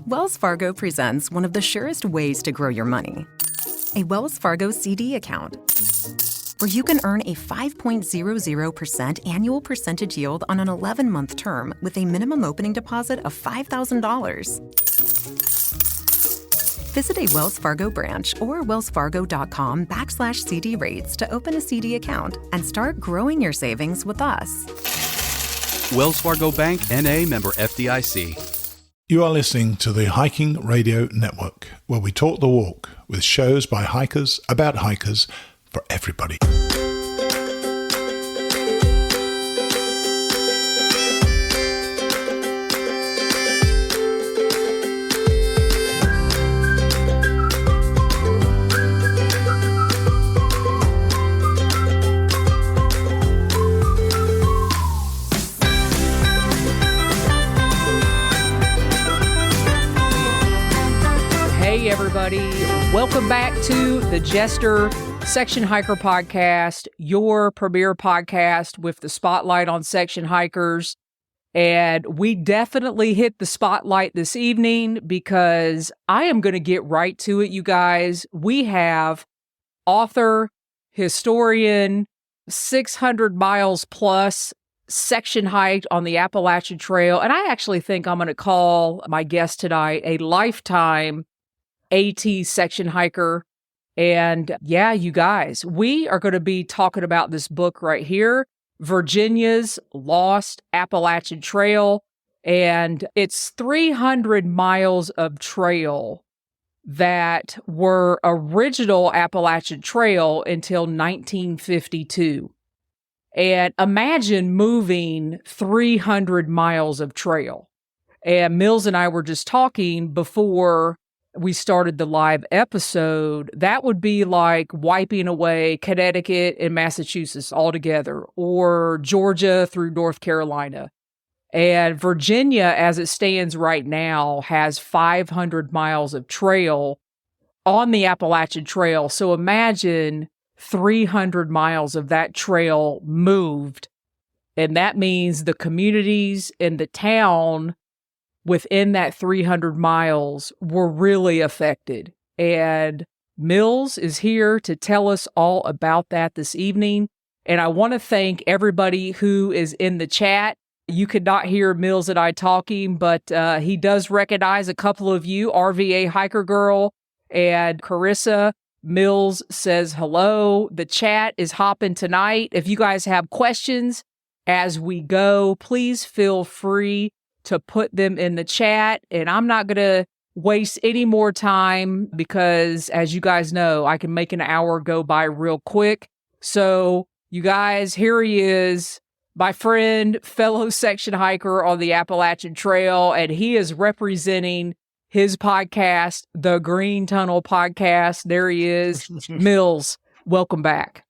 Wells Fargo presents one of the surest ways to grow your money. A Wells Fargo CD account, where you can earn a 5.00% annual percentage yield on an 11-month term with a minimum opening deposit of $5,000. Visit a Wells Fargo branch or wellsfargo.com/CD rates to open a CD account and start growing your savings with us. Wells Fargo Bank, N.A., member FDIC. You are listening to the Hiking Radio Network, where we talk the walk with shows by hikers, about hikers, for everybody. Hey everybody, welcome back to the Jester Section Hiker Podcast, your premier podcast with the spotlight on section hikers. And we definitely hit the spotlight this evening because I am going to get right to it, you guys. We have author, historian, 600 miles plus section hiked on the Appalachian Trail. And I actually think I'm going to call my guest tonight a lifetime AT section hiker. And yeah, you guys, we are going to be talking about this book right here, Virginia's Lost Appalachian Trail. And it's 300 miles of trail that were original Appalachian Trail until 1952. And imagine moving 300 miles of trail. And Mills and I were just talking before we started the live episode. That would be like wiping away Connecticut and Massachusetts altogether, or Georgia through North Carolina. And Virginia, as it stands right now, has 500 miles of trail on the Appalachian Trail. So imagine 300 miles of that trail moved. And that means the communities in the town within that 300 miles were really affected. And Mills is here to tell us all about that this evening. And I want to thank everybody who is in the chat. You could not hear Mills and I talking, but he does recognize a couple of you, RVA Hiker Girl and Carissa. Mills says hello. The chat is hopping tonight. If you guys have questions as we go, please feel free to put them in the chat. And I'm not going to waste any more time because, as you guys know, I can make an hour go by real quick. So you guys, here he is, my friend, fellow section hiker on the Appalachian Trail, and he is representing his podcast, the Green Tunnel Podcast. There he is. Mills, welcome back.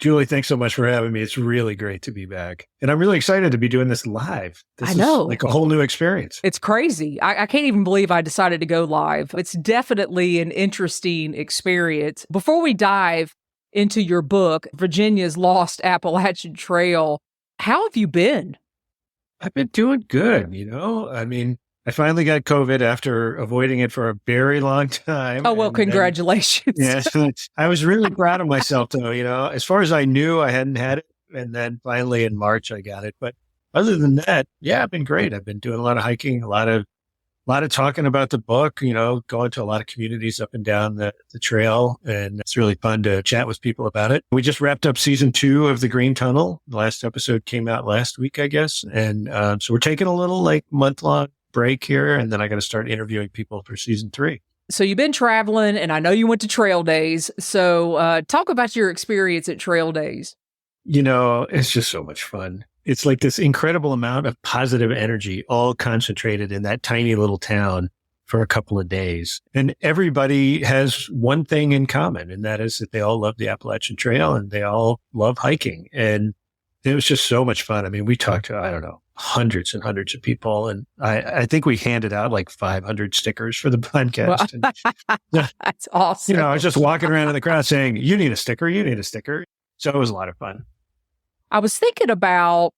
Julie, thanks so much for having me. It's really great to be back. And I'm really excited to be doing this live. This I know. Is like a whole new experience. It's crazy. I can't even believe I decided to go live. It's definitely an interesting experience. Before we dive into your book, Virginia's Lost Appalachian Trail, how have you been? I've been doing good, you know? I mean, I finally got COVID after avoiding it for a very long time. Oh, well, congratulations. Yeah, I was really proud of myself, though. You know, as far as I knew, I hadn't had it. And then finally in March, I got it. But other than that, yeah, I've been great. I've been doing a lot of hiking, a lot of talking about the book, you know, going to a lot of communities up and down the trail. And it's really fun to chat with people about it. We just wrapped up season 2 of the Green Tunnel. The last episode came out last week, I guess. And so we're taking a little month-long break here, and then I got to start interviewing people for season 3. So you've been traveling, and I know you went to Trail Days. So talk about your experience at Trail Days. You know, it's just so much fun. It's like this incredible amount of positive energy all concentrated in that tiny little town for a couple of days. And everybody has one thing in common, and that is that they all love the Appalachian Trail and they all love hiking. And it was just so much fun. I mean, we talked to, I don't know, hundreds and hundreds of people. And I think we handed out like 500 stickers for the podcast. And, that's awesome. You know, I was just walking around in the crowd saying, you need a sticker, you need a sticker. So it was a lot of fun. I was thinking about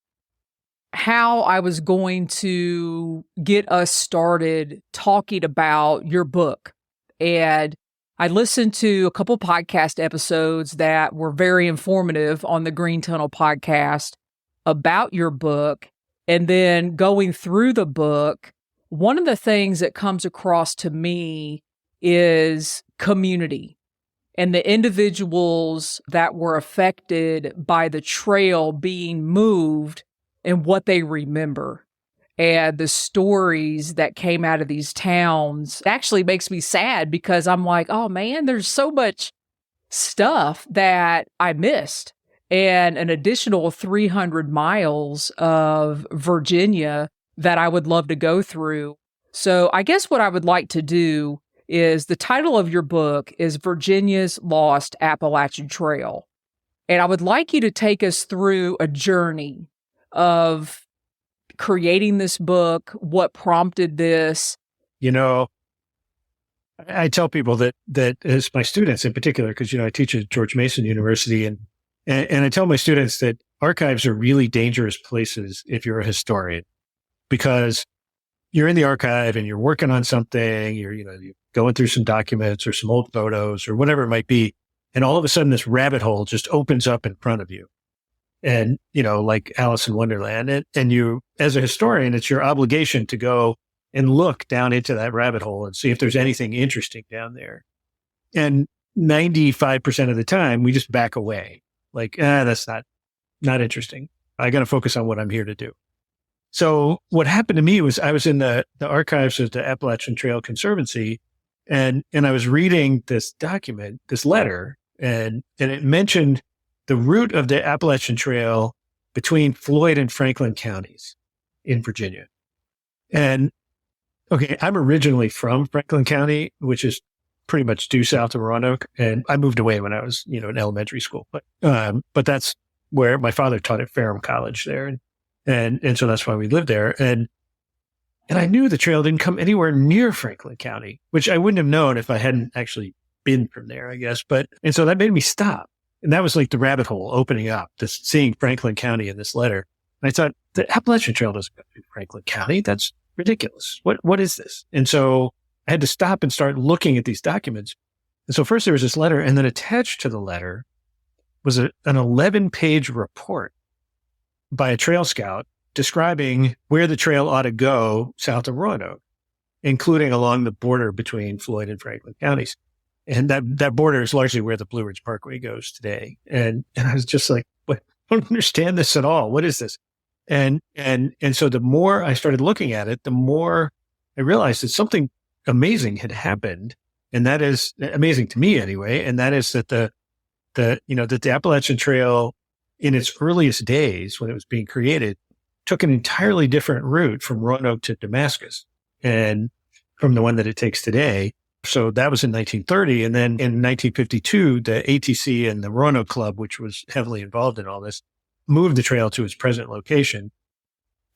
how I was going to get us started talking about your book. And I listened to a couple podcast episodes that were very informative on the Green Tunnel podcast about your book. And then going through the book, one of the things that comes across to me is community and the individuals that were affected by the trail being moved and what they remember. And the stories that came out of these towns actually makes me sad because I'm like, oh man, there's so much stuff that I missed. And an additional 300 miles of Virginia that I would love to go through. So I guess what I would like to do is the title of your book is Virginia's Lost Appalachian Trail. And I would like you to take us through a journey of creating this book, what prompted this. You know, I tell people that as my students in particular, because, I teach at George Mason University, and I tell my students that archives are really dangerous places if you're a historian, because you're in the archive and you're working on something, you're going through some documents or some old photos or whatever it might be. And all of a sudden this rabbit hole just opens up in front of you. And, like Alice in Wonderland. And you, as a historian, it's your obligation to go and look down into that rabbit hole and see if there's anything interesting down there. And 95% of the time, we just back away. Like, that's not interesting. I got to focus on what I'm here to do. So what happened to me was I was in the archives of the Appalachian Trail Conservancy, and I was reading this document, this letter, and it mentioned the route of the Appalachian Trail between Floyd and Franklin counties in Virginia. And okay, I'm originally from Franklin County, which is pretty much due south of Roanoke. And I moved away when I was, in elementary school. But that's where my father taught at Ferrum College there. And so that's why we lived there. And I knew the trail didn't come anywhere near Franklin County, which I wouldn't have known if I hadn't actually been from there, I guess. And so that made me stop. And that was like the rabbit hole opening up, just seeing Franklin County in this letter. And I thought, the Appalachian Trail doesn't go through Franklin County. That's ridiculous. What is this? And so I had to stop and start looking at these documents. And so first there was this letter, and then attached to the letter was an 11-page report by a trail scout describing where the trail ought to go south of Roanoke, including along the border between Floyd and Franklin counties. And that border is largely where the Blue Ridge Parkway goes today. And I was just like, what? I don't understand this at all. What is this? And so the more I started looking at it, the more I realized that something amazing had happened. And that is amazing to me anyway. And that is that that the Appalachian Trail in its earliest days, when it was being created, took an entirely different route from Roanoke to Damascus and from the one that it takes today. So that was in 1930. And then in 1952, the ATC and the Roanoke Club, which was heavily involved in all this, moved the trail to its present location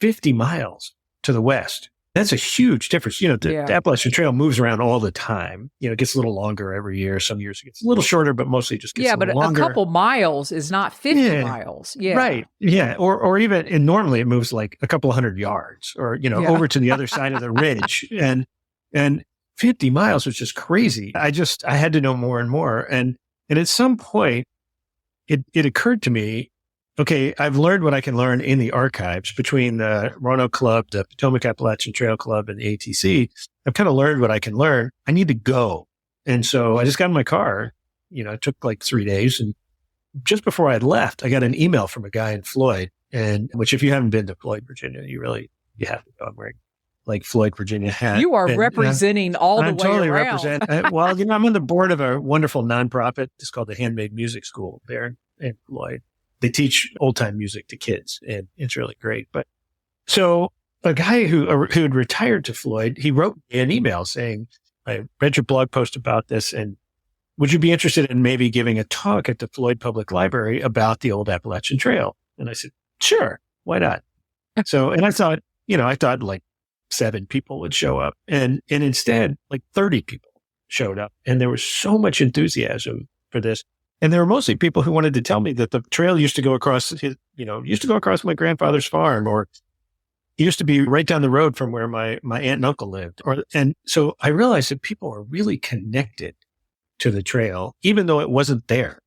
50 miles to the west. That's a huge difference. The Appalachian Trail moves around all the time. It gets a little longer every year. Some years it gets a little shorter, but mostly just gets a little longer. A couple miles is not 50 miles. Yeah. Right. Yeah. Or even, and normally it moves like a couple hundred yards or, over to the other side of the ridge. And 50 miles was just crazy. I had to know more and more. And at some point it occurred to me, okay, I've learned what I can learn in the archives between the Roanoke Club, the Potomac Appalachian Trail Club, and the ATC. I've kind of learned what I can learn. I need to go. And so I just got in my car. It took like 3 days. And just before I had left, I got an email from a guy in Floyd, which if you haven't been to Floyd, Virginia, you have to go. I'm wearing like Floyd, Virginia hat. You are representing all the way totally around. Well, I'm on the board of a wonderful nonprofit. It's called the Handmade Music School there in Floyd. They teach old time music to kids, and it's really great. But so a guy who had retired to Floyd, he wrote me an email saying, I read your blog post about this, and would you be interested in maybe giving a talk at the Floyd Public Library about the old Appalachian Trail? And I said, sure, why not? So, and I thought like 7 people would show up, and instead like 30 people showed up, and there was so much enthusiasm for this. And there were mostly people who wanted to tell me that the trail used to go across my grandfather's farm, or used to be right down the road from where my aunt and uncle lived. And so I realized that people were really connected to the trail, even though it wasn't there.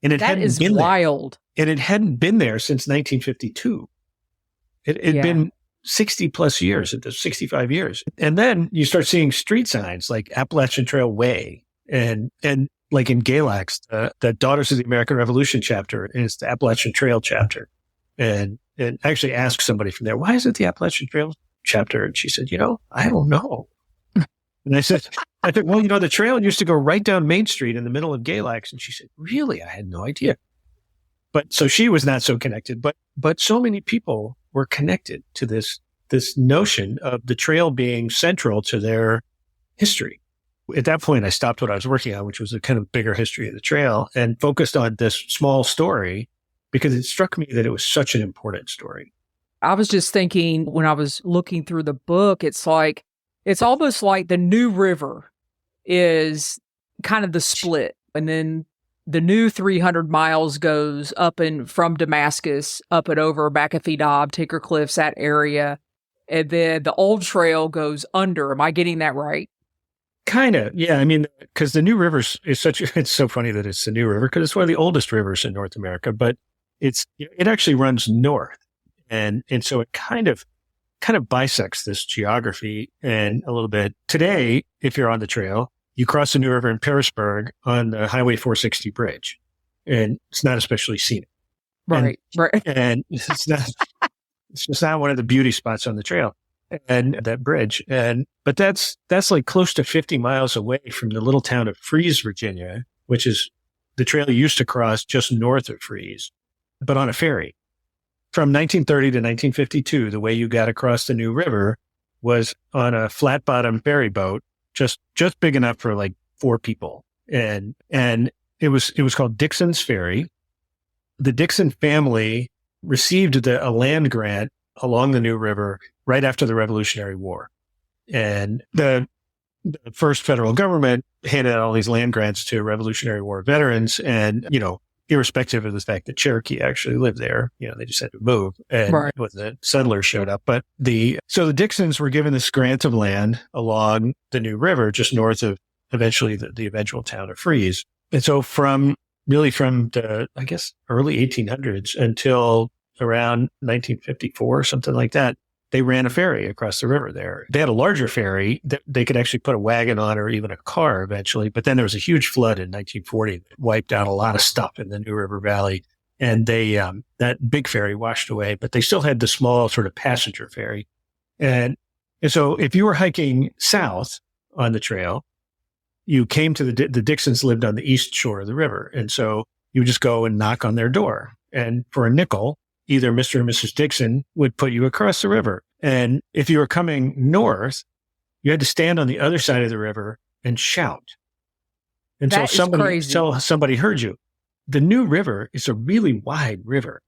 And that is wild. And it hadn't been there since 1952. It'd been 60 plus years, 65 years. And then you start seeing street signs like Appalachian Trail Way and like in Gaylax, the Daughters of the American Revolution chapter is the Appalachian Trail chapter. And actually asked somebody from there, why is it the Appalachian Trail chapter? And she said, I don't know. And I said, well, the trail used to go right down Main Street in the middle of Gaylax. And she said, really? I had no idea. But so she was not so connected, but so many people were connected to this notion of the trail being central to their history. At that point, I stopped what I was working on, which was a kind of bigger history of the trail, and focused on this small story because it struck me that it was such an important story. I was just thinking when I was looking through the book, it's almost like the New River is kind of the split. And then the new 300 miles goes up and from Damascus, up and over McAfee Knob, Tinker Cliffs, that area. And then the old trail goes under. Am I getting that right? Kind of. Yeah. I mean, because the New River is it's so funny that it's the New River because it's one of the oldest rivers in North America, but it actually runs north. And so it kind of bisects this geography and a little bit. Today, if you're on the trail, you cross the New River in Pearisburg on the Highway 460 bridge, and it's not especially scenic. Right. And it's just not one of the beauty spots on the trail and that bridge. But that's like close to 50 miles away from the little town of Fries, Virginia, which is the trail you used to cross just north of Fries, but on a ferry. From 1930 to 1952, the way you got across the New River was on a flat bottom ferry boat, just big enough for like 4 people. And it was called Dixon's Ferry. The Dixon family received a land grant along the New River right after the Revolutionary War. And the first federal government handed out all these land grants to Revolutionary War veterans. And, irrespective of the fact that Cherokee actually lived there, they just had to move and when the settlers showed up. But so the Dixons were given this grant of land along the New River, just north of eventually the eventual town of Fries. And so from the, I guess, early 1800s until around 1954, something like that, they ran a ferry across the river there. They had a larger ferry that they could actually put a wagon on or even a car eventually. But then there was a huge flood in 1940 that wiped out a lot of stuff in the New River Valley. And that big ferry washed away, but they still had the small sort of passenger ferry. And so if you were hiking south on the trail, you came to the Dixons lived on the east shore of the river. And so you would just go and knock on their door. And for a nickel, either Mr. or Mrs. Dixon would put you across the river. And if you were coming north, you had to stand on the other side of the river and shout until somebody heard you. The New River is a really wide river.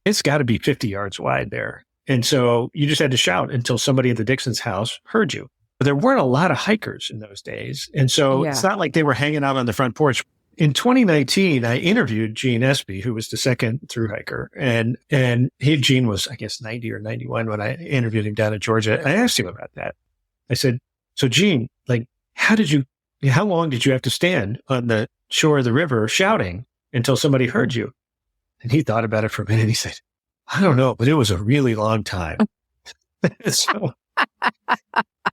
It's got to be 50 yards wide there. And so you just had to shout until somebody at the Dixon's house heard you. But there weren't a lot of hikers in those days. And so it's not like they were hanging out on the front porch. In 2019, I interviewed Gene Espy, who was the second thru hiker. And Gene was, I guess, 90 or 91 when I interviewed him down in Georgia. I asked him about that. I said, so Gene, like, how long did you have to stand on the shore of the river shouting until somebody heard you? And he thought about it for a minute. He said, I don't know, but it was a really long time.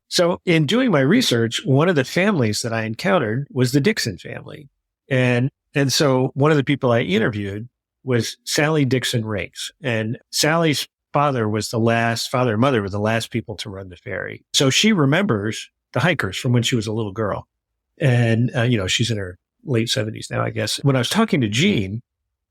So in doing my research, one of the families that I encountered was the Dixon family. And so one of the people I interviewed was Sally Dixon Rakes. And Sally's father and mother were the last people to run the ferry. So she remembers the hikers from when she was a little girl. And, she's in her late 70s now, I guess. When I was talking to Gene,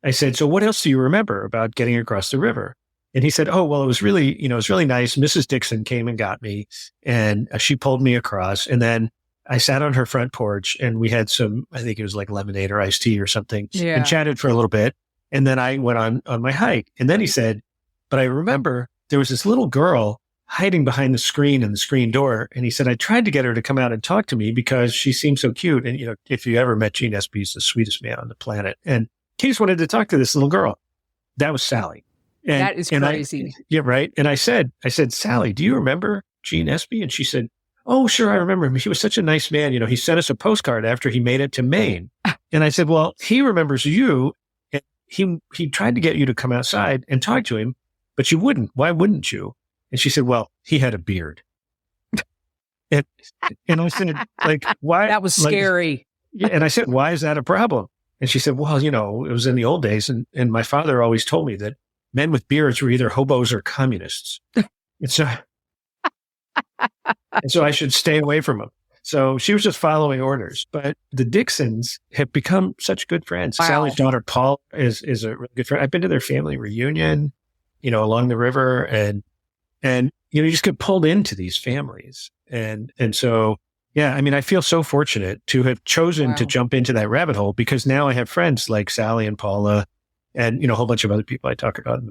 I said, so what else do you remember about getting across the river? And he said, oh, well, it was really nice. Mrs. Dixon came and got me and she pulled me across. And then I sat on her front porch and we had some, I think it was like lemonade or iced tea or something, and chatted for a little bit. And then I went on my hike. And then he said, but I remember there was this little girl hiding behind the screen in the screen door. And he said, I tried to get her to come out and talk to me because she seemed so cute. And, if you ever met Gene Espy, he's the sweetest man on the planet. And he just wanted to talk to this little girl. That was Sally. That is crazy. Yeah, right. And I said, Sally, do you remember Gene Espy? And she said, oh, sure, I remember him. He was such a nice man. You know, he sent us a postcard after he made it to Maine. And I said, well, he remembers you. And he tried to get you to come outside and talk to him, but you wouldn't. Why wouldn't you? And she said, well, he had a beard. and I said, like, why? That was scary. Yeah, and I said, why is that a problem? And she said, well, you know, it was in the old days. And my father always told me that men with beards were either hobos or communists. And so I should stay away from them. So she was just following orders. But the Dixons have become such good friends. Wow. Sally's daughter, Paul, is a really good friend. I've been to their family reunion, you know, along the river. And you know, you just get pulled into these families. And so, yeah, I mean, I feel so fortunate to have chosen to jump into that rabbit hole because now I have friends like Sally and Paula and, you know, a whole bunch of other people I talk about.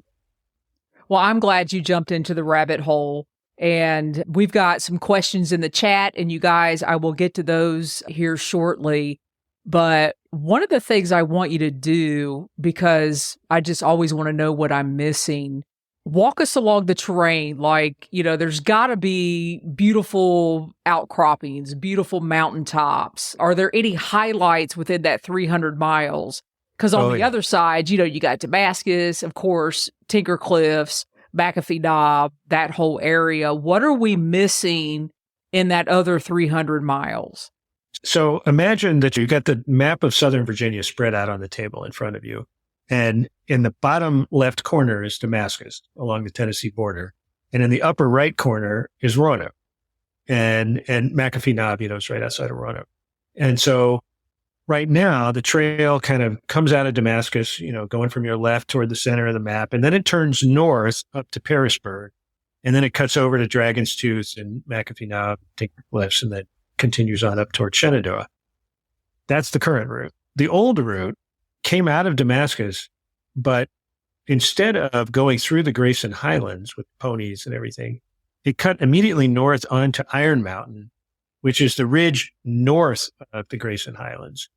Well, I'm glad you jumped into the rabbit hole. And we've got some questions in the chat, and you guys, I will get to those here shortly. But one of the things I want you to do, because I just always want to know what I'm missing, walk us along the terrain. Like, you know, there's got to be beautiful outcroppings, beautiful mountaintops. Are there any highlights within that 300 miles? Because on the other side, you know, you got Damascus, of course, Tinker Cliffs, McAfee Knob, that whole area. What are we missing in that other 300 miles? So imagine that you got the map of Southern Virginia spread out on the table in front of you. And in the bottom left corner is Damascus along the Tennessee border. And in the upper right corner is Roanoke. And McAfee Knob, you know, is right outside of Roanoke. And so right now, the trail kind of comes out of Damascus, you know, going from your left toward the center of the map. And then it turns north up to Pearisburg. And then it cuts over to Dragon's Tooth and McAfee Knob, Tinker Cliffs, and then continues on up toward Shenandoah. That's the current route. The old route came out of Damascus, but instead of going through the Grayson Highlands with ponies and everything, it cut immediately north onto Iron Mountain, which is the ridge north of the Grayson Highlands.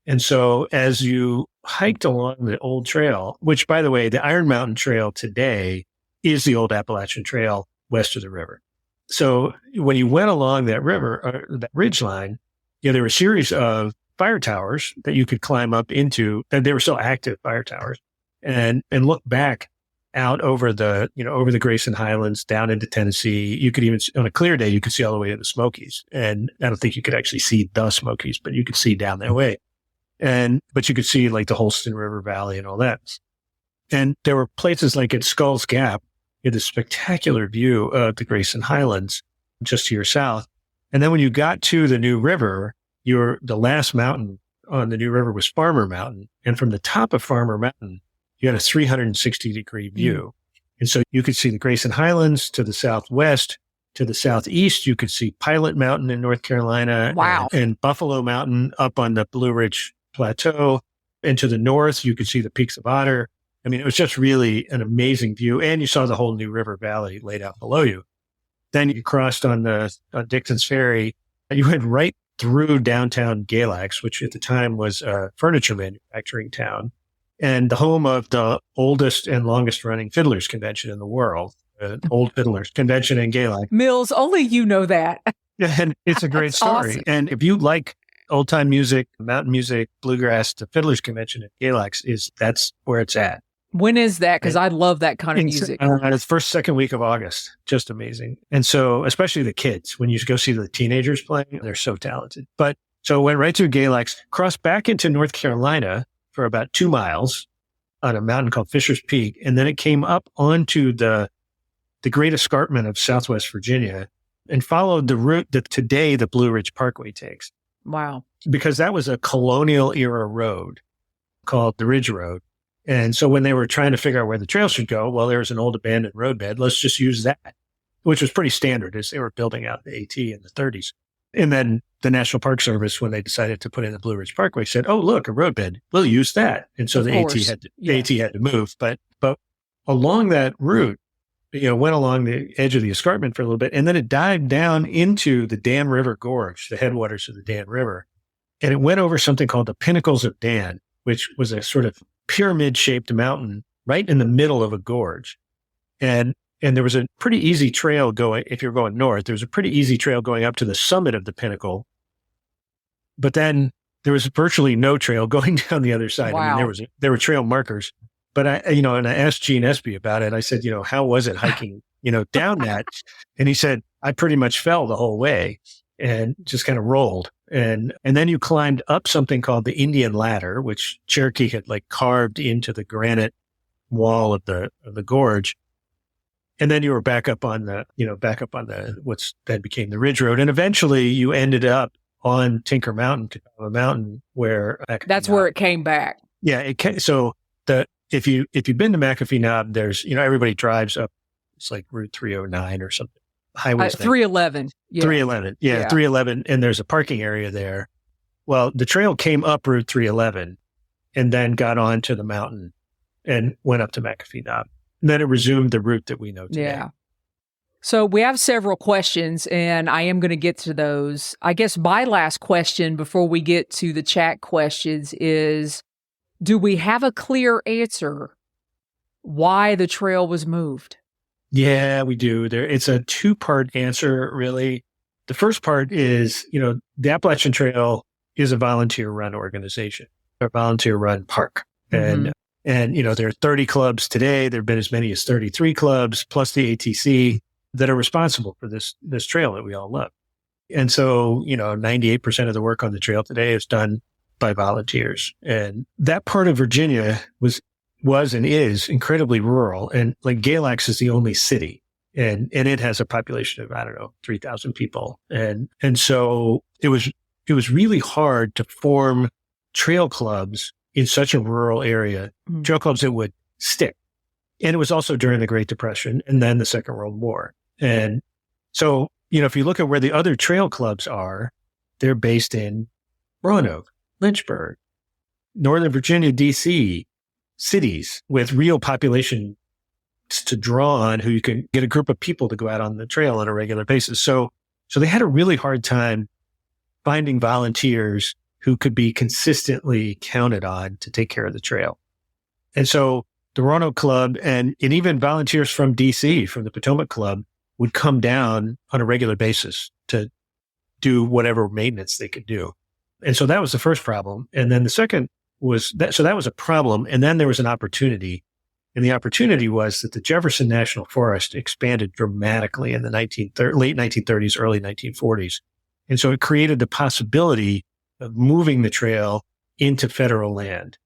And so as you hiked along the old trail, which, by the way, the Iron Mountain Trail today is the old Appalachian Trail west of the river. So when you went along that river, or that ridge line, you know, there were a series of fire towers that you could climb up into, and they were still active fire towers, and look back out over the, you know, over the Grayson Highlands down into Tennessee. You could even, on a clear day, you could see all the way to the Smokies. And I don't think you could actually see the Smokies, but you could see down that way. But you could see like the Holston River Valley and all that. And there were places like at Skulls Gap, you had a spectacular view of the Grayson Highlands just to your south. And then when you got to the New River, the last mountain on the New River was Farmer Mountain. And from the top of Farmer Mountain, you had a 360-degree view. And so you could see the Grayson Highlands to the southwest. To the southeast, you could see Pilot Mountain in North Carolina. Wow. And Buffalo Mountain up on the Blue Ridge Plateau. And to the north, you could see the Peaks of Otter. I mean, it was just really an amazing view. And you saw the whole New River Valley laid out below you. Then you crossed on Dixon's Ferry. And you went right through downtown Galax, which at the time was a furniture manufacturing town, and the home of the oldest and longest running fiddlers convention in the world, Old Fiddlers Convention in Galax. Mills, only you know that. And it's a great story. Awesome. And if you like old time music, mountain music, bluegrass, the Fiddlers Convention in Galax that's where it's at. When is that? Because I love that kind of music. It's first, second week of August. Just amazing. And so, especially the kids, when you go see the teenagers playing, they're so talented. But so went right through Galax, crossed back into North Carolina for about 2 miles on a mountain called Fisher's Peak. And then it came up onto the Great Escarpment of Southwest Virginia and followed the route that today the Blue Ridge Parkway takes. Wow. Because that was a colonial era road called the Ridge Road. And so when they were trying to figure out where the trail should go, well, there was an old abandoned roadbed. Let's just use that, which was pretty standard as they were building out the AT in the 30s. And then the National Park Service, when they decided to put in the Blue Ridge Parkway, said, "Oh, look, a roadbed. We'll use that." And so the AT had to move. But along that route, went along the edge of the escarpment for a little bit, and then it dived down into the Dan River Gorge, the headwaters of the Dan River. And it went over something called the Pinnacles of Dan, which was a sort of pyramid-shaped mountain right in the middle of a gorge. And there was a pretty easy trail going, if you're going north, there was a pretty easy trail going up to the summit of the pinnacle. But then there was virtually no trail going down the other side. Wow. I mean, there were trail markers, but and I asked Gene Espy about it. I said, how was it hiking, down that? And he said, I pretty much fell the whole way and just kind of rolled. And then you climbed up something called the Indian Ladder, which Cherokee had like carved into the granite wall of the gorge. And then you were back up on the what's then became the Ridge Road. And eventually you ended up on Tinker Mountain, a mountain where that's where it came back. Yeah. So if you've been to McAfee Knob, there's, everybody drives up. It's like Route 309 or something. Highway 311. Yeah. 311. Yeah, 311. And there's a parking area there. Well, the trail came up Route 311 and then got onto the mountain and went up to McAfee Knob. And then it resumed the route that we know today. Yeah. So we have several questions, and I am going to get to those. I guess my last question before we get to the chat questions is, do we have a clear answer why the trail was moved? Yeah, we do. It's a two-part answer, really. The first part is, the Appalachian Trail is a volunteer-run organization, a volunteer-run park. And there are 30 clubs today. There have been as many as 33 clubs, plus the ATC, that are responsible for this trail that we all love. And so, 98% of the work on the trail today is done by volunteers. And that part of Virginia was and is incredibly rural. And like Galax is the only city, and it has a population of, 3,000 people. And so it was really hard to form trail clubs in such a rural area, trail clubs that would stick. And it was also during the Great Depression and then the Second World War. And so, if you look at where the other trail clubs are, they're based in Roanoke, Lynchburg, Northern Virginia, DC, cities with real population to draw on, who you can get a group of people to go out on the trail on a regular basis. So they had a really hard time finding volunteers who could be consistently counted on to take care of the trail. And so the Roanoke Club and even volunteers from DC, from the Potomac Club, would come down on a regular basis to do whatever maintenance they could do. And so that was the first problem. And then the second was that, so that was a problem. And then there was an opportunity. And the opportunity was that the Jefferson National Forest expanded dramatically in the late 1930s, early 1940s. And so it created the possibility of moving the trail into federal land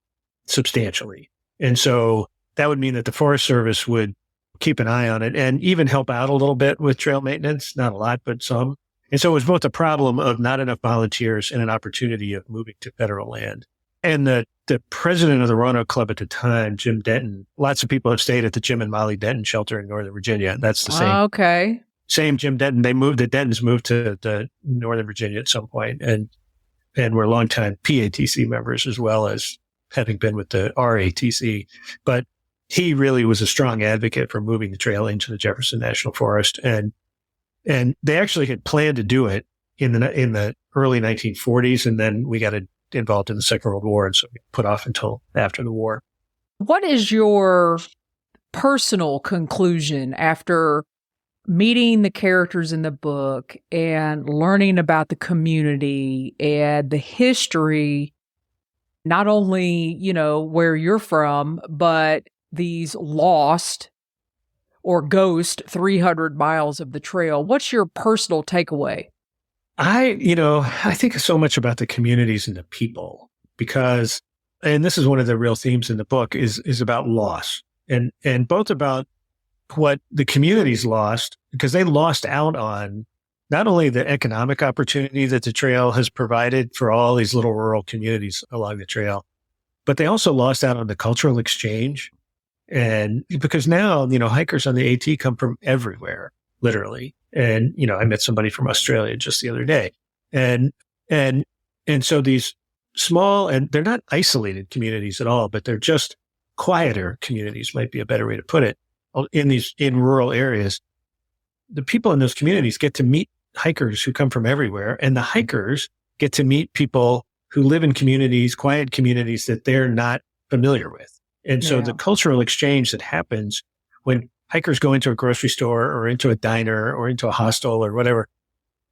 substantially. And so that would mean that the Forest Service would keep an eye on it and even help out a little bit with trail maintenance, not a lot, but some. And so it was both a problem of not enough volunteers and an opportunity of moving to federal land. And the president of the Roanoke Club at the time, Jim Denton, lots of people have stayed at the Jim and Molly Denton shelter in Northern Virginia. That's the same. Okay. Same Jim Denton. The Dentons moved to Northern Virginia at some point and were longtime PATC members as well as having been with the RATC. But he really was a strong advocate for moving the trail into the Jefferson National Forest. And they actually had planned to do it in the early 1940s. And then we got involved in the Second World War. And so we put off until after the war. What is your personal conclusion after meeting the characters in the book and learning about the community and the history, not only, where you're from, but these lost or ghost 300 miles of the trail? What's your personal takeaway? I think so much about the communities and the people because, and this is one of the real themes in the book is about loss and both about what the communities lost because they lost out on not only the economic opportunity that the trail has provided for all these little rural communities along the trail, but they also lost out on the cultural exchange. And because now, hikers on the AT come from everywhere, literally. And, I met somebody from Australia just the other day. And so these small, and they're not isolated communities at all, but they're just quieter communities might be a better way to put it in rural areas. The people in those communities get to meet hikers who come from everywhere. And the hikers get to meet people who live in communities, quiet communities that they're not familiar with. And so the cultural exchange that happens when hikers go into a grocery store or into a diner or into a hostel or whatever,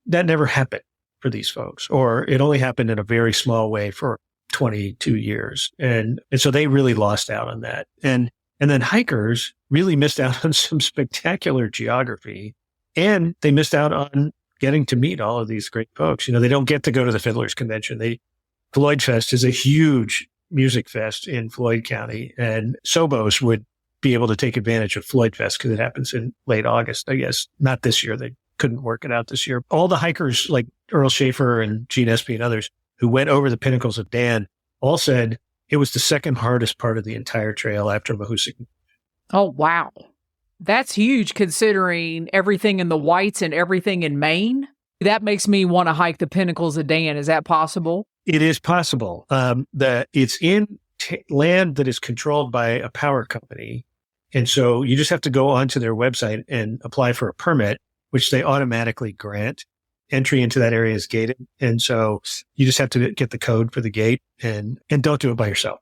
that never happened for these folks, or it only happened in a very small way for 22 years. And so they really lost out on that. And then hikers really missed out on some spectacular geography, and they missed out on getting to meet all of these great folks. You know, they don't get to go to the Fiddlers Convention. Floyd Fest is a huge music fest in Floyd County, and Sobos would be able to take advantage of Floyd Fest because it happens in late August. I guess not this year. They couldn't work it out this year. All the hikers like Earl Schaefer and Gene Espy and others who went over the pinnacles of Dan all said it was the second hardest part of the entire trail after Mahoosic. Oh, wow. That's huge considering everything in the Whites and everything in Maine. That makes me want to hike the pinnacles of Dan. Is that possible? It is possible. It's in land that is controlled by a power company. And so you just have to go onto their website and apply for a permit, which they automatically grant. Entry into that area is gated. And so you just have to get the code for the gate and don't do it by yourself.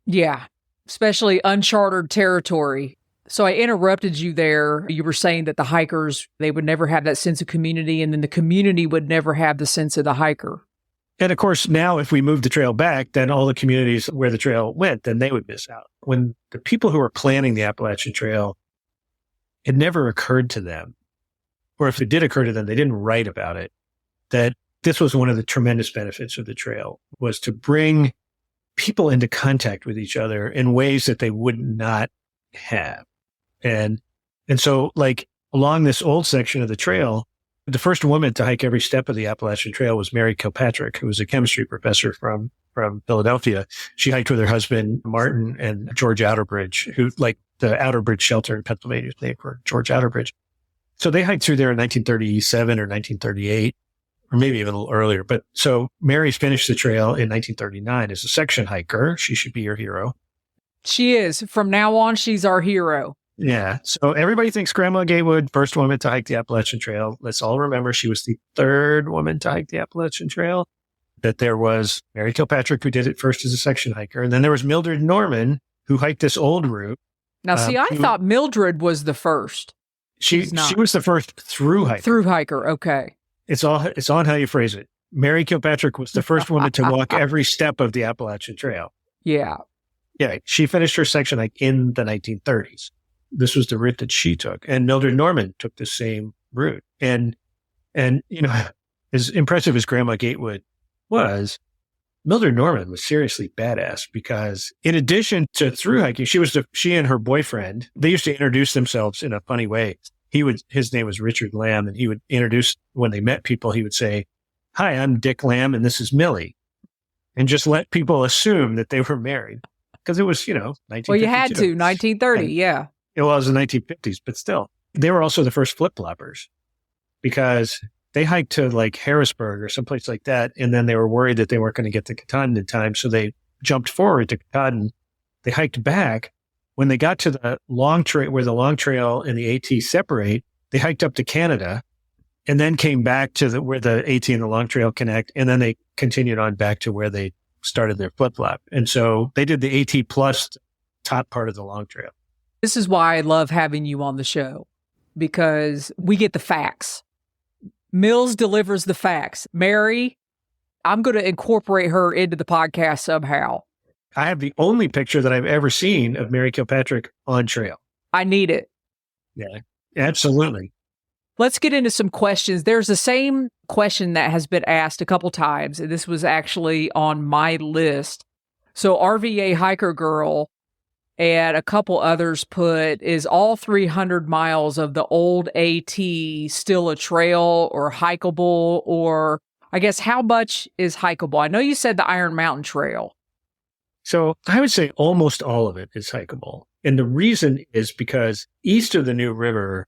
Yeah, especially uncharted territory. So I interrupted you there. You were saying that the hikers, they would never have that sense of community, and then the community would never have the sense of the hiker. And of course, now if we move the trail back, then all the communities where the trail went, then they would miss out. When the people who were planning the Appalachian Trail, it never occurred to them, or if it did occur to them, they didn't write about it, that this was one of the tremendous benefits of the trail, was to bring people into contact with each other in ways that they would not have. And so like along this old section of the trail, the first woman to hike every step of the Appalachian Trail was Mary Kilpatrick, who was a chemistry professor from Philadelphia. She hiked with her husband, Martin, and George Outerbridge, who like the Outerbridge shelter in Pennsylvania is named for George Outerbridge. So they hiked through there in 1937 or 1938, or maybe even a little earlier. But so Mary finished the trail in 1939 as a section hiker. She should be your hero. She is. From now on, she's our hero. Yeah. So everybody thinks Grandma Gatewood, first woman to hike the Appalachian Trail. Let's all remember she was the third woman to hike the Appalachian Trail. That there was Mary Kilpatrick, who did it first as a section hiker. And then there was Mildred Norman, who hiked this old route. Now, see, I thought Mildred was the first. She was the first through hiker. Through hiker. Okay. It's on how you phrase it. Mary Kilpatrick was the first woman to walk every step of the Appalachian Trail. Yeah. Yeah. She finished her section hike in the 1930s. This was the route that she took. And Mildred Norman took the same route. And you know, as impressive as Grandma Gatewood was, Mildred Norman was seriously badass because in addition to through hiking, she and her boyfriend, they used to introduce themselves in a funny way. His name was Richard Lamb, and he would introduce, when they met people, he would say, "Hi, I'm Dick Lamb, and this is Millie," and just let people assume that they were married because it was, 1952. Well, you had to, 1930, yeah. It was the 1950s, but still. They were also the first flip-floppers because they hiked to like Harrisburg or someplace like that, and then they were worried that they weren't going to get to Katahdin in time, so they jumped forward to Katahdin. They hiked back. When they got to the long trail, where the long trail and the AT separate, they hiked up to Canada and then came back to where the AT and the long trail connect, and then they continued on back to where they started their flip-flop. And so they did the AT plus top part of the long trail. This is why I love having you on the show, because we get the facts. Mills delivers the facts. Mary, I'm going to incorporate her into the podcast somehow. I have the only picture that I've ever seen of Mary Kilpatrick on trail. I need it. Yeah, absolutely. Let's get into some questions. There's the same question that has been asked a couple times, and this was actually on my list. So RVA Hiker Girl and a couple others put, is all 300 miles of the old AT still a trail or hikeable? Or I guess how much is hikeable? I know you said the Iron Mountain Trail. So I would say almost all of it is hikeable. And the reason is because east of the New River,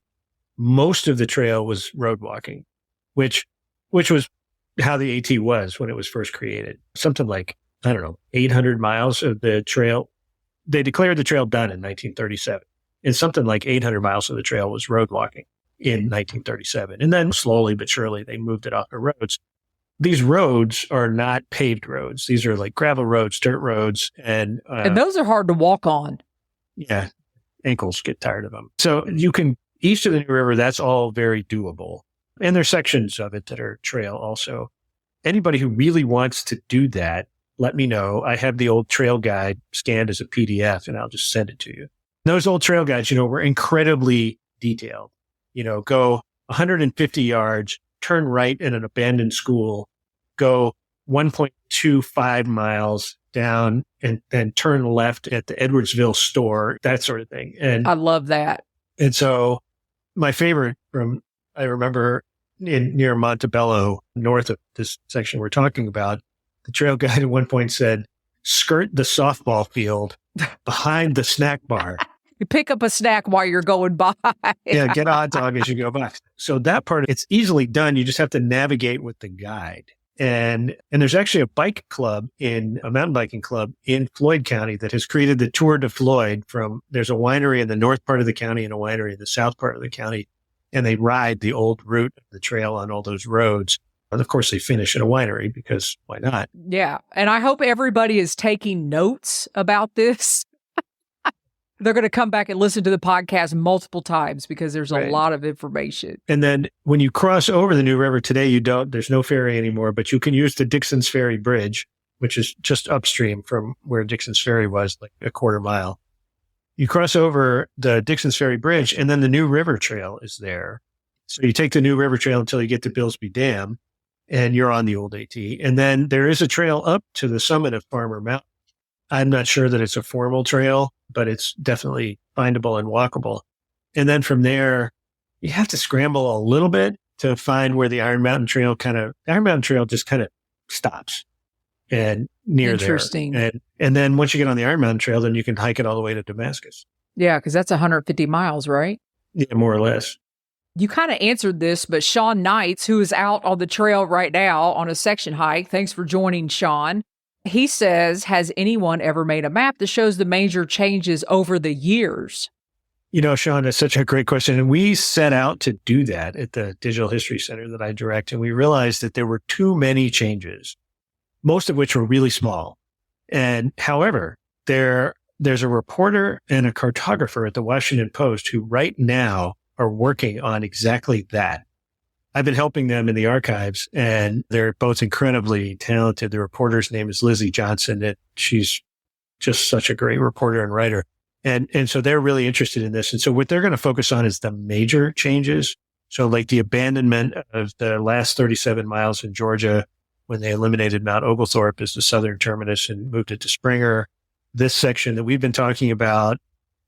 most of the trail was road walking, which was how the AT was when it was first created. Something like, 800 miles of the trail. They declared the trail done in 1937. And something like 800 miles of the trail was road walking in 1937. And then slowly but surely they moved it off the roads. these roads are not paved roads. These are like gravel roads, dirt roads. And those are hard to walk on. Yeah. Ankles get tired of them. So you can, east of the New River, that's all very doable. And there's sections of it that are trail also. Anybody who really wants to do that, let me know. I have the old trail guide scanned as a PDF and I'll just send it to you. Those old trail guides, were incredibly detailed. Go 150 yards, turn right in an abandoned school, go 1.25 miles down and then turn left at the Edwardsville store, that sort of thing. And I love that. And so my favorite I remember near Montebello, north of this section we're talking about, the trail guide at one point said, skirt the softball field behind the snack bar. You pick up a snack while you're going by. Yeah, get a hot dog as you go by. So that part, it's easily done. You just have to navigate with the guide. And there's actually a mountain biking club in Floyd County that has created the Tour de Floyd there's a winery in the north part of the county and a winery in the south part of the county. And they ride the old route of the trail on all those roads. And of course, they finish at a winery because why not? Yeah. And I hope everybody is taking notes about this. They're going to come back and listen to the podcast multiple times because there's a lot of information. And then when you cross over the New River today, there's no ferry anymore, but you can use the Dixon's Ferry Bridge, which is just upstream from where Dixon's Ferry was, like a quarter mile. You cross over the Dixon's Ferry Bridge and then the New River Trail is there. So you take the New River Trail until you get to Billsby Dam and you're on the old AT. And then there is a trail up to the summit of Farmer Mountain. I'm not sure that it's a formal trail, but it's definitely findable and walkable. And then from there, you have to scramble a little bit to find where the Iron Mountain Trail just kind of stops and near Interesting. there. And then once you get on the Iron Mountain Trail, then you can hike it all the way to Damascus. Yeah, because that's 150 miles, right? Yeah, more or less. You kind of answered this, but Sean Knights, who is out on the trail right now on a section hike, thanks for joining, Sean. He says, has anyone ever made a map that shows the major changes over the years? Sean, that's such a great question. And we set out to do that at the Digital History Center that I direct. And we realized that there were too many changes, most of which were really small. And however, there's a reporter and a cartographer at the Washington Post who right now are working on exactly that. I've been helping them in the archives, and they're both incredibly talented. The reporter's name is Lizzie Johnson, and she's just such a great reporter and writer. And so they're really interested in this. And so what they're going to focus on is the major changes. So like the abandonment of the last 37 miles in Georgia when they eliminated Mount Oglethorpe as the southern terminus and moved it to Springer. This section that we've been talking about,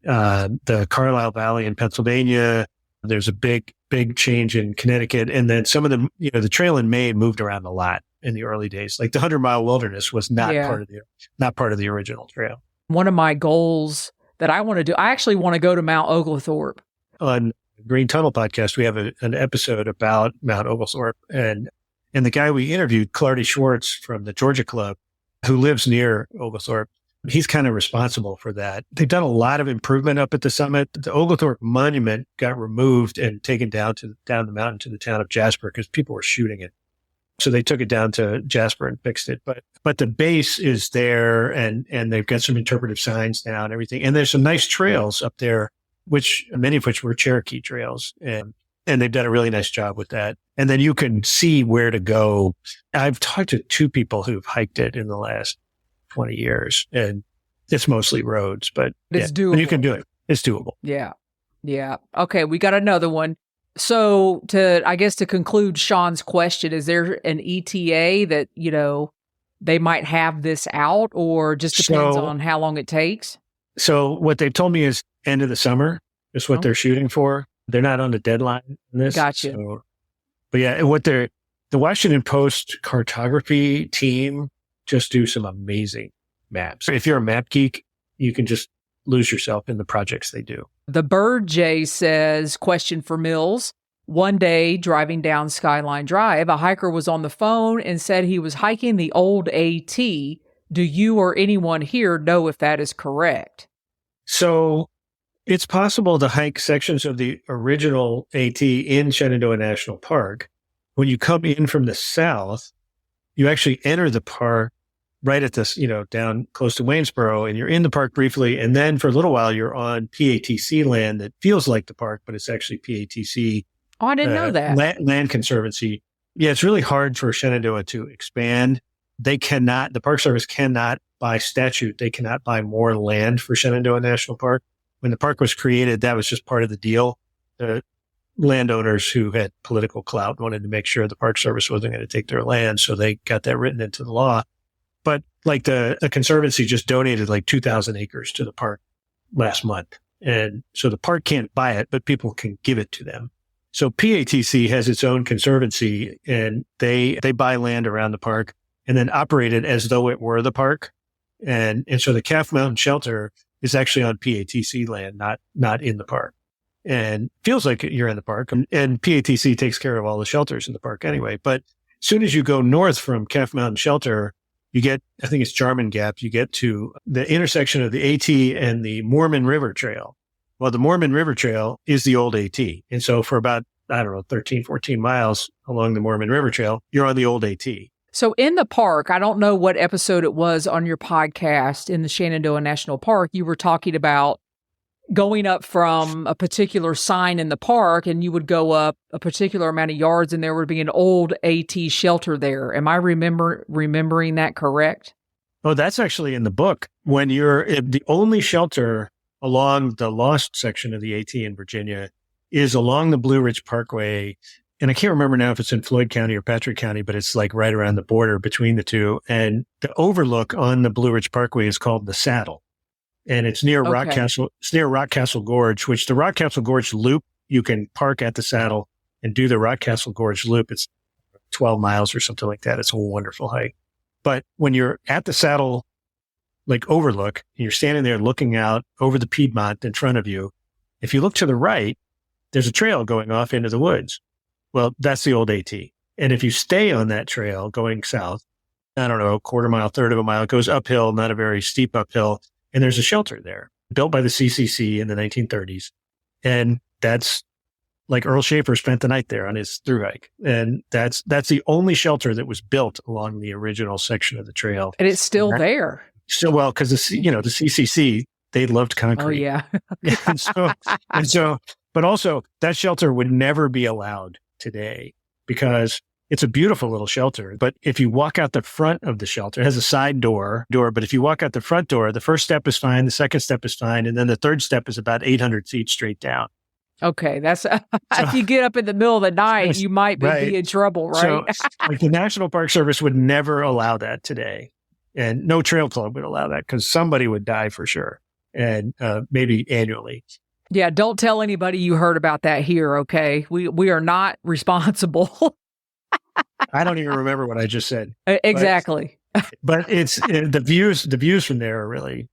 the Carlisle Valley in Pennsylvania. There's a big change in Connecticut. And then some of them, the trail in Maine moved around a lot in the early days. Like the 100-mile wilderness was not part of the original trail. One of my goals that I want to do, I actually want to go to Mount Oglethorpe. On Green Tunnel podcast, we have an episode about Mount Oglethorpe. And the guy we interviewed, Clardy Schwartz from the Georgia Club, who lives near Oglethorpe, he's kind of responsible for that. They've done a lot of improvement up at the summit. The Oglethorpe Monument got removed and taken down the mountain to the town of Jasper because people were shooting it. So they took it down to Jasper and fixed it. But the base is there and they've got some interpretive signs now and everything. And there's some nice trails up there, many of which were Cherokee trails. And they've done a really nice job with that. And then you can see where to go. I've talked to 2 people who've hiked it in the last 20 years, and it's mostly roads, but it's doable. You can do it. It's doable. Yeah. Yeah. Okay. We got another one. So to conclude Sean's question, is there an ETA that, they might have this out or just depends on how long it takes? So what they've told me is end of the summer is what they're shooting for. They're not on a deadline in this. Gotcha. But yeah, the Washington Post cartography team just do some amazing maps. If you're a map geek, you can just lose yourself in the projects they do. The Bird Jay says, question for Mills. One day, driving down Skyline Drive, a hiker was on the phone and said he was hiking the old AT. Do you or anyone here know if that is correct? So it's possible to hike sections of the original AT in Shenandoah National Park. When you come in from the south, you actually enter the park right at this, down close to Waynesboro, and you're in the park briefly. And then for a little while, you're on PATC land that feels like the park, but it's actually PATC. Oh, I didn't know that. Land Conservancy. Yeah, it's really hard for Shenandoah to expand. The Park Service cannot, by statute, they cannot buy more land for Shenandoah National Park. When the park was created, that was just part of the deal. The landowners who had political clout wanted to make sure the Park Service wasn't going to take their land, so they got that written into the law. But like the Conservancy just donated like 2,000 acres to the park last month. And so the park can't buy it, but people can give it to them. So PATC has its own conservancy, and they buy land around the park and then operate it as though it were the park. And so the Calf Mountain Shelter is actually on PATC land, not in the park. And feels like you're in the park. And PATC takes care of all the shelters in the park anyway. But as soon as you go north from Calf Mountain Shelter, you get, I think it's Jarman Gap, you get to the intersection of the AT and the Mormon River Trail. Well, the Mormon River Trail is the old AT. And so for about, 13, 14 miles along the Mormon River Trail, you're on the old AT. So in the park, I don't know what episode it was on your podcast in the Shenandoah National Park, you were talking about going up from a particular sign in the park, and you would go up a particular amount of yards and there would be an old AT shelter there. Am I remembering that correct? Oh, that's actually in the book. When you're the only shelter along the lost section of the AT in Virginia is along the Blue Ridge Parkway. And I can't remember now if it's in Floyd County or Patrick County, but it's like right around the border between the two. And the overlook on the Blue Ridge Parkway is called the Saddle. And it's near Rock Castle. It's near Rock Castle Gorge, which the Rock Castle Gorge loop, you can park at the Saddle and do the Rock Castle Gorge loop. It's 12 miles or something like that. It's a wonderful hike. But when you're at the Saddle, like overlook, and you're standing there looking out over the Piedmont in front of you, if you look to the right, there's a trail going off into the woods. Well, that's the old AT. And if you stay on that trail going south, a quarter mile, third of a mile, it goes uphill, not a very steep uphill. And there's a shelter there built by the CCC in the 1930s. And that's like Earl Schaefer spent the night there on his thru hike. And that's the only shelter that was built along the original section of the trail. And it's still there. Still, well, because the CCC, they loved concrete. Oh, yeah. and so, but also that shelter would never be allowed today because it's a beautiful little shelter. But if you walk out the front of the shelter, it has a side door, but if you walk out the front door, the first step is fine, the second step is fine, and then the third step is about 800 feet straight down. Okay, that's if you get up in the middle of the night, you might be in trouble, right? So, like the National Park Service would never allow that today, and no trail club would allow that because somebody would die for sure, and maybe annually. Yeah, don't tell anybody you heard about that here, okay? We are not responsible. I don't even remember what I just said. Exactly. But it's the views from there are really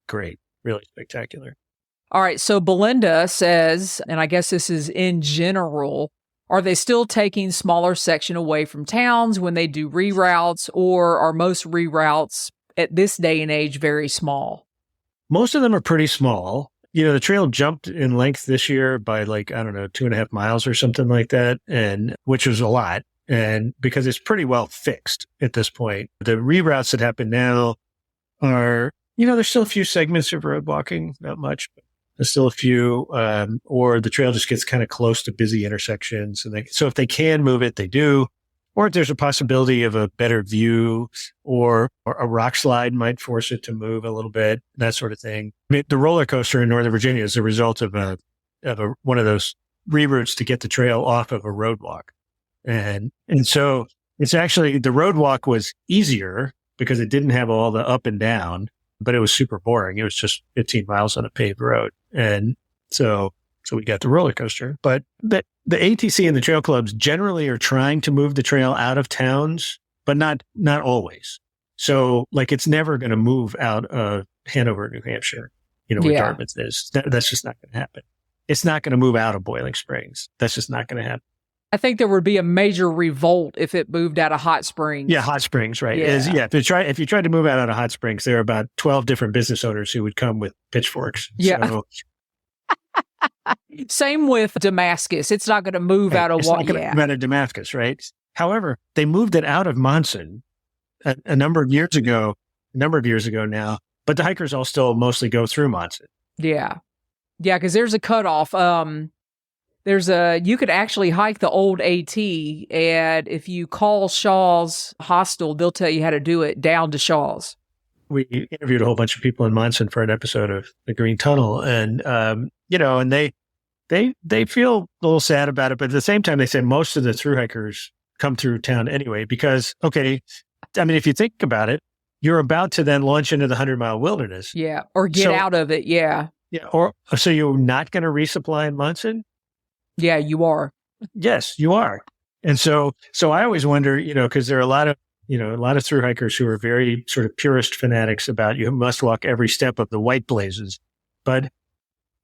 great, really spectacular. All right. So Belinda says, and I guess this is in general, are they still taking smaller section away from towns when they do reroutes, or are most reroutes at this day and age very small? Most of them are pretty small. The trail jumped in length this year by 2.5 miles or something like that, and which was a lot. And because it's pretty well fixed at this point, the reroutes that happen now are, there's still a few segments of road walking, not much, but there's still a few, or the trail just gets kind of close to busy intersections. And so if they can move it, they do. Or if there's a possibility of a better view or a rock slide might force it to move a little bit, that sort of thing. I mean, the roller coaster in Northern Virginia is a result of one of those reroutes to get the trail off of a road walk. And so it's actually, the road walk was easier because it didn't have all the up and down, but it was super boring. It was just 15 miles on a paved road. And so we got the roller coaster, but the ATC and the trail clubs generally are trying to move the trail out of towns, but not always. So it's never going to move out of Hanover, New Hampshire, where Dartmouth is. That's just not going to happen. It's not going to move out of Boiling Springs. That's just not going to happen. I think there would be a major revolt if it moved out of Hot Springs. Yeah, Hot Springs, right? Yeah. If you tried to move out of Hot Springs, there are about 12 different business owners who would come with pitchforks. Yeah. So, Same with Damascus. It's not going to move out of Damascus, right? However, they moved it out of Monson a number of years ago now, but the hikers all still mostly go through Monson. Yeah. Yeah, because there's a cutoff. You could actually hike the old AT, and if you call Shaw's Hostel, they'll tell you how to do it down to Shaw's. We interviewed a whole bunch of people in Monson for an episode of the Green Tunnel, and and they feel a little sad about it, but at the same time, they say most of the thru hikers come through town anyway because, okay, I mean, if you think about it, you're about to then launch into the 100-mile wilderness. Yeah, or get out of it, yeah. Yeah, or so you're not going to resupply in Monson? Yeah, you are. Yes, you are. And so I always wonder, because there are a lot of thru hikers who are very sort of purist fanatics about you must walk every step of the white blazes. But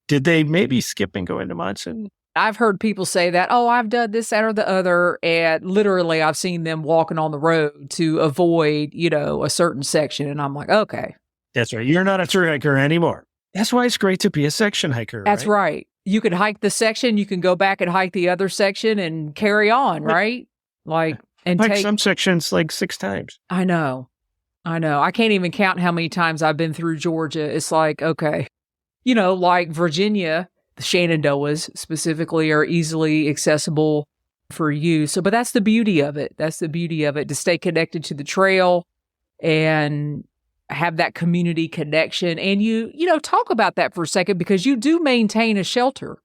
did they maybe skip and go into Monson? I've heard people say that, oh, I've done this, that, or the other. And literally, I've seen them walking on the road to avoid, a certain section. And I'm like, okay. That's right. You're not a thru hiker anymore. That's why it's great to be a section hiker. That's right. You could hike the section. You can go back and hike the other section and carry on, right? And take some sections like 6 times. I know. I can't even count how many times I've been through Georgia. It's like, okay. Like Virginia, the Shenandoahs specifically are easily accessible for you. So, but that's the beauty of it. To stay connected to the trail and have that community connection. And you talk about that for a second because you do maintain a shelter.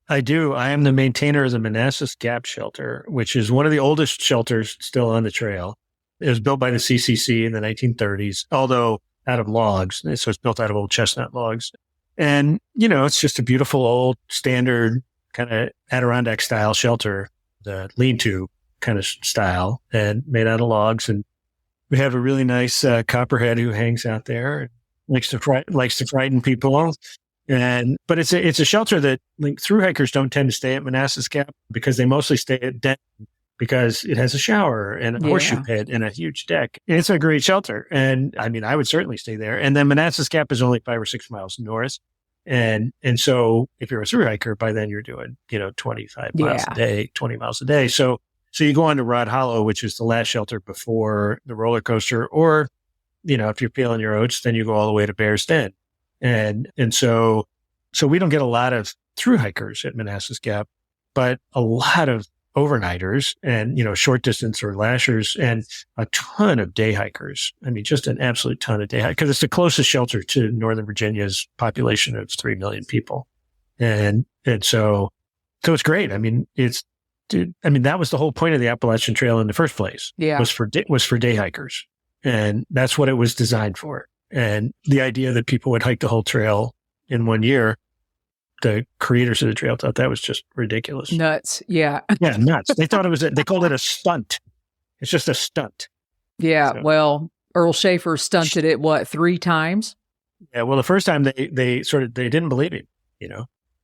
I do. I am the maintainer of the Manassas Gap Shelter, which is one of the oldest shelters still on the trail. It was built by the CCC in the 1930s, although out of logs. So it's built out of old chestnut logs. And, it's just a beautiful old standard kind of Adirondack style shelter, the lean-to kind of style, and made out of logs. And we have a really nice copperhead who hangs out there and likes to frighten people. But it's a shelter that thru hikers don't tend to stay at Manassas Gap because they mostly stay at Denton because it has a shower and a horseshoe pit and a huge deck. It's a great shelter. And I mean, I would certainly stay there. And then Manassas Gap is only 5 or 6 miles north. And so if you're a thru hiker, by then you're doing, 25 miles a day, 20 miles a day. So you go on to Rod Hollow, which is the last shelter before the roller coaster, or, if you're feeling your oats, then you go all the way to Bear's Den. And so we don't get a lot of thru hikers at Manassas Gap, but a lot of overnighters and, short distance or lashers and a ton of day hikers. I mean, just an absolute ton of day hikers because it's the closest shelter to Northern Virginia's population of 3 million people. And so it's great. I mean, that was the whole point of the Appalachian Trail in the first place. Yeah. Was for day hikers. And that's what it was designed for. And the idea that people would hike the whole trail in 1 year, the creators of the trail thought that was just ridiculous. Nuts. Yeah. Yeah, nuts. They thought they called it a stunt. It's just a stunt. Yeah. So. Well, Earl Schaefer stunted it, 3 times? Yeah. Well, the first time they didn't believe him,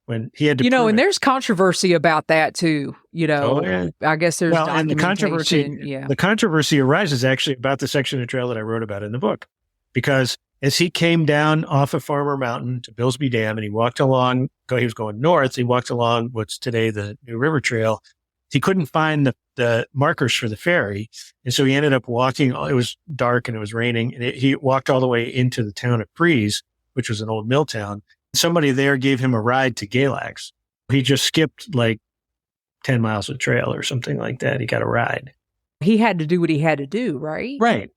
when he had to, and there's controversy about that too, Oh, yeah. I guess there's and the controversy arises actually about the section of trail that I wrote about in the book, because as he came down off of Farmer Mountain to Billsby Dam and he walked along, he was going north, he walked along what's today the New River Trail. He couldn't find the markers for the ferry. And so he ended up walking. It was dark and it was raining. And he walked all the way into the town of Breeze, which was an old mill town. Somebody there gave him a ride to Galax. He just skipped 10 miles of trail or something like that. He got a ride. He had to do what he had to do, right? Right.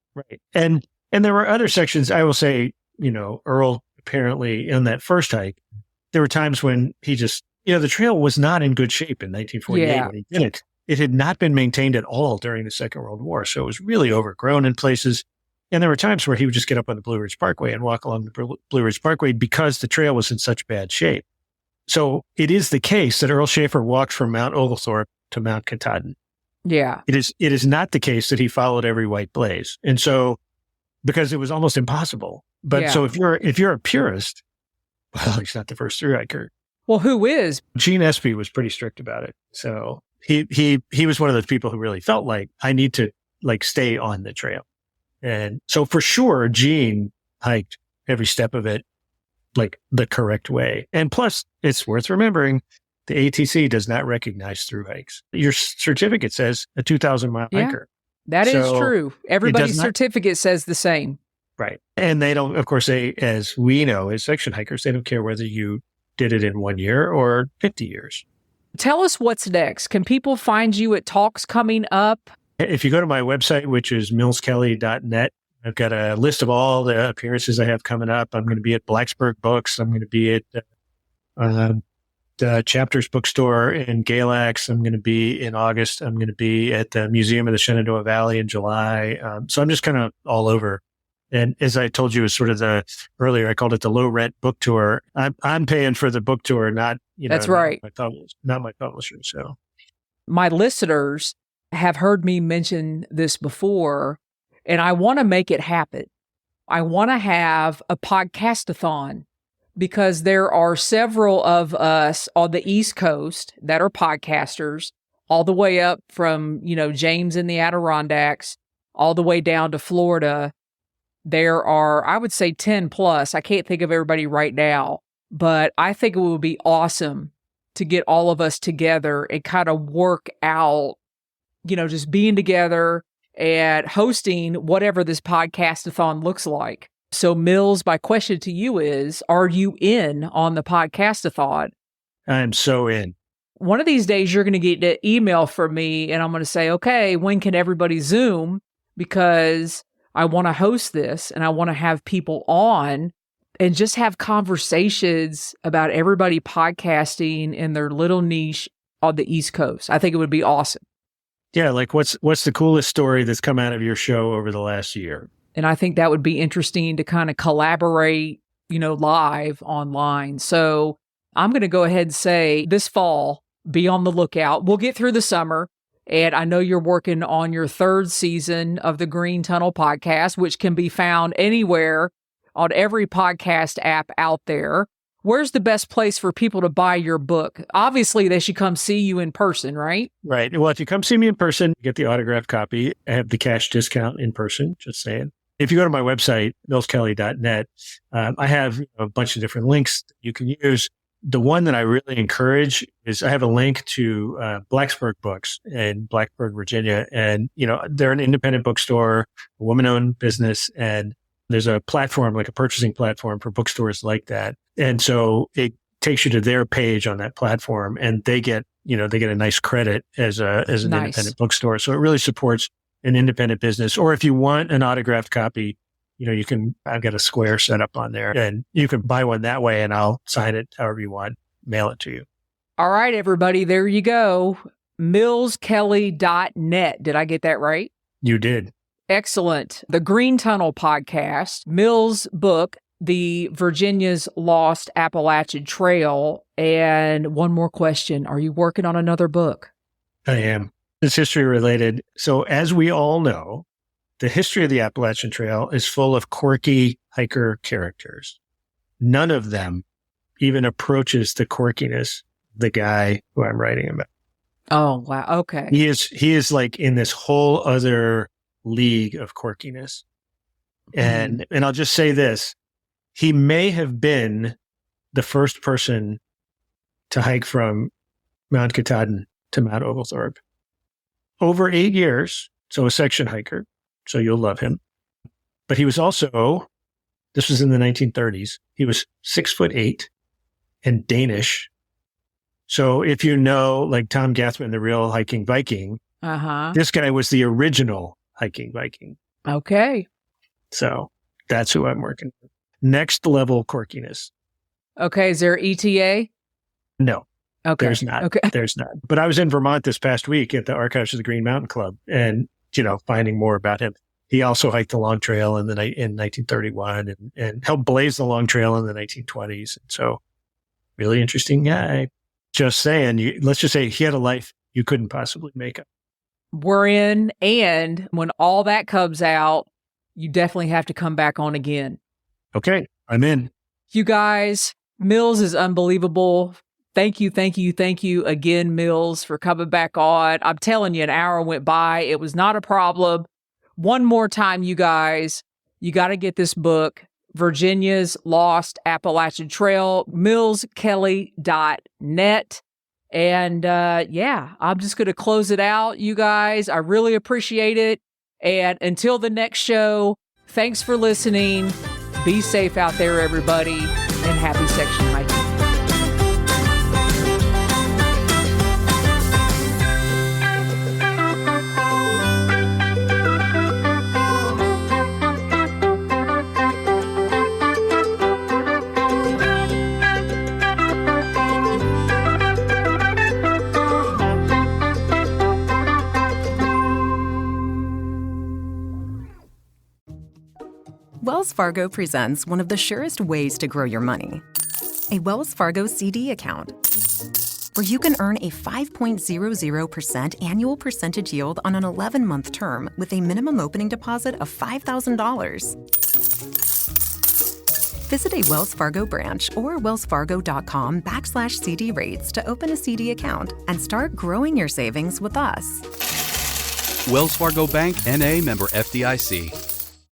And there were other sections, I will say, Earl, apparently in that first hike, there were times when he just, the trail was not in good shape in 1948 when he did it. It had not been maintained at all during the Second World War. So it was really overgrown in places. And there were times where he would just get up on the Blue Ridge Parkway and walk along the Blue Ridge Parkway because the trail was in such bad shape. So it is the case that Earl Schaefer walked from Mount Oglethorpe to Mount Katahdin. Yeah. It is not the case that he followed every white blaze. And so, because it was almost impossible. But so if you're a purist, well, he's not the first thru hiker. Well, who is? Gene Espy was pretty strict about it. So he was one of those people who really felt like I need to stay on the trail. And so for sure, Gene hiked every step of it the correct way. And plus, it's worth remembering The ATC does not recognize through hikes. Your certificate says a 2,000-mile hiker. That is true. Everybody's certificate says the same. Right. And they don't, of course, as we know, as section hikers, they don't care whether you did it in 1 year or 50 years. Tell us what's next. Can people find you at talks coming up? If you go to my website, which is millskelly.net, I've got a list of all the appearances I have coming up. I'm going to be at Blacksburg Books. I'm going to be at the Chapters Bookstore in Galax. I'm going to be in August. I'm going to be at the Museum of the Shenandoah Valley in July. So I'm just kind of all over. And as I told you, sort of earlier, I called it the low rent book tour. I'm paying for the book tour, not, That's right. Not my publisher. So my listeners have heard me mention this before, and I want to make it happen. I want to have a podcast-a-thon because there are several of us on the East Coast that are podcasters, all the way up from, James in the Adirondacks, all the way down to Florida. There are, I would say 10 plus. I can't think of everybody right now, but I think it would be awesome to get all of us together and kind of work out, just being together and hosting whatever this podcast-a-thon looks like. So Mills, my question to you is, are you in on the podcast-a-thon? I'm so in. One of these days you're going to get an email from me and I'm going to say, okay, when can everybody Zoom? Because I want to host this and I want to have people on and just have conversations about everybody podcasting in their little niche on the East Coast. I think it would be awesome. Yeah, like what's the coolest story that's come out of your show over the last year? And I think that would be interesting to kind of collaborate, live online. So I'm going to go ahead and say this fall, be on the lookout. We'll get through the summer. And I know you're working on your third season of the Green Tunnel podcast, which can be found anywhere on every podcast app out there. Where's the best place for people to buy your book? Obviously, they should come see you in person, right? Right. Well, if you come see me in person, get the autographed copy. I have the cash discount in person, just saying. If you go to my website, millskelly.net, I have a bunch of different links that you can use. The one that I really encourage is I have a link to Blacksburg Books in Blacksburg, Virginia. And, they're an independent bookstore, a woman-owned business, and there's a platform, like a purchasing platform for bookstores like that. And so it takes you to their page on that platform and they get a nice credit as an independent bookstore. So it really supports an independent business. Or if you want an autographed copy, I've got a square set up on there and you can buy one that way and I'll sign it however you want, mail it to you. All right, everybody, there you go. millskelly.net. Did I get that right? You did. Excellent. The Green Tunnel podcast, Mills' book, The Virginia's Lost Appalachian Trail. And one more question. Are you working on another book? I am. It's history related. So as we all know, the history of the Appalachian Trail is full of quirky hiker characters. None of them even approaches the quirkiness of the guy who I'm writing about. Oh, wow. Okay. He is like in this whole other league of quirkiness. And I'll just say this. He may have been the first person to hike from Mount Katahdin to Mount Oglethorpe. Over 8 years, so a section hiker, so you'll love him. But he was also, this was in the 1930s, he was 6'8" and Danish. So if you know, like Tom Gathman, the real hiking Viking, this guy was the original hiking Viking. Okay. So that's who I'm working with. Next level quirkiness. Okay. Is there ETA? No. Okay. There's not. Okay. There's not. But I was in Vermont this past week at the Archives of the Green Mountain Club and, finding more about him. He also hiked the Long Trail in 1931 and helped blaze the Long Trail in the 1920s. So really interesting guy. Just saying, let's just say he had a life you couldn't possibly make up. We're in. And when all that comes out, you definitely have to come back on again. Okay. I'm in. You guys, Mills is unbelievable. Thank you again, Mills, for coming back on. I'm telling you, an hour went by. It was not a problem. One more time, you guys, you got to get this book, Virginia's Lost Appalachian Trail, millskelly.net. And I'm just going to close it out, you guys. I really appreciate it. And until the next show, thanks for listening. Be safe out there, everybody, and happy section hiking. Wells Fargo presents one of the surest ways to grow your money, a Wells Fargo CD account, where you can earn a 5.00% annual percentage yield on an 11-month term with a minimum opening deposit of $5,000. Visit a Wells Fargo branch or wellsfargo.com/CD rates to open a CD account and start growing your savings with us. Wells Fargo Bank, N.A., member FDIC.